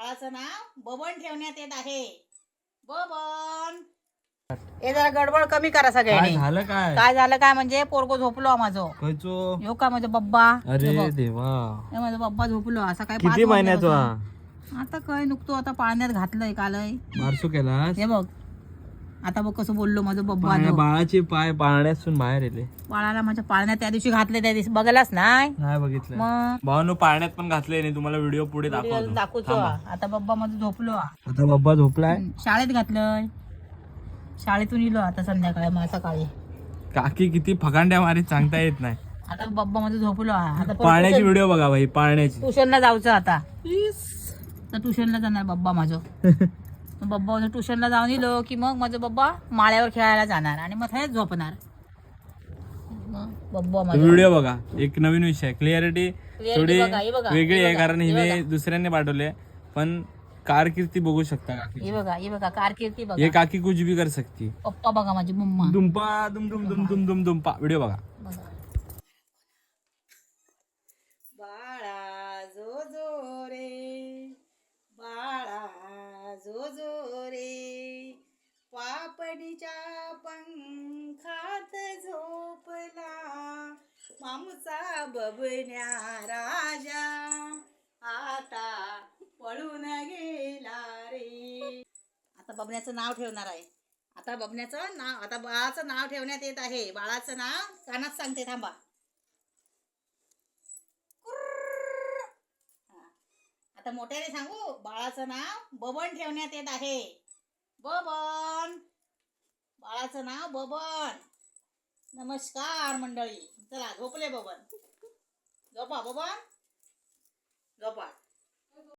बाळाचं नाव बबन ठेवण्यात येत आहे. बबन. हे जरा गडबड कमी करा सगळ्यांनी. झालं काय झालं काय म्हणजे पोरगो झोपलो माझं. हो का माझा बब्बा. अरे देवा, माझा बब्बा झोपलो. असा काय किती महिन्याचा? आता काय नुकतो आता पाळण्यात घातलंय कालय. बारसू केला हे बघ आता बघ कसं बोललो माझं बब्बा. बाळाचे पाय पाळण्यातून बाहेर येले. बाळाला माझ्या पाळण्यात त्या दिवशी घातले, त्या दिवशी बघायलाच नाही बघितलं. मग भावानो पाळण्यात पण घातले नाही, तुम्हाला व्हिडिओ पुढे दाखवतो. आता बब्बा माझं झोपलो. आता बब्बा झोपलाय. शाळेत घातलंय, शाळेतून इलो आता संध्याकाळी. मग सकाळी काकी किती फकांड्या मारीत सांगता येत नाही. आता बब्बा माझं झोपलो. आता पाळण्याची व्हिडिओ बघा भाई, पाळण्याची. ट्युशनला जायचं आता. तर ट्युशनला जाणार बब्बा माझं. बब्बा माझं ट्युशनला जाऊन इलो की मग माझं बब्बा माळ्यावर खेळायला जाणार आणि मग थेच झोपणार. बब्बा माझं व्हिडिओ बघा. एक नवीन विषय, क्लिअरिटी थोडी बघा, हे बघा, वेगळी हे आहे बघा, कारण हे हिने बघा. दुसऱ्यांनी पाठवले, पण कारकिर्दी बघू शकता काकी. हे बघा कारकिर्दी ये बघा. काकी कुछ भी कर सकती. पप्पा बघा माझी मम्मा. दुंपा दुम दुम दुम दुम दुम दुंपा. व्हिडिओ बघा. बाळा जो जो रे, बाळा जो जो रे, पापडीच्या पंखात झोपला मामूचा बबन्या राजा, आता पळून गेला रे. आता बबण्याचं नाव ठेवणार आहे. आता बबण्याचं नाव, आता बाळाचं नाव ठेवण्यात येत आहे. बाळाचं नाव कानात सांगते, थांबा. आता मोठ्याने सांगू. बाळाचं नाव बबन ठेवण्यात येत आहे. बबन. बाळाचं नाव बबन. नमस्कार मंडळी. चला झोपले बबन. झोपा बबन, झोपा.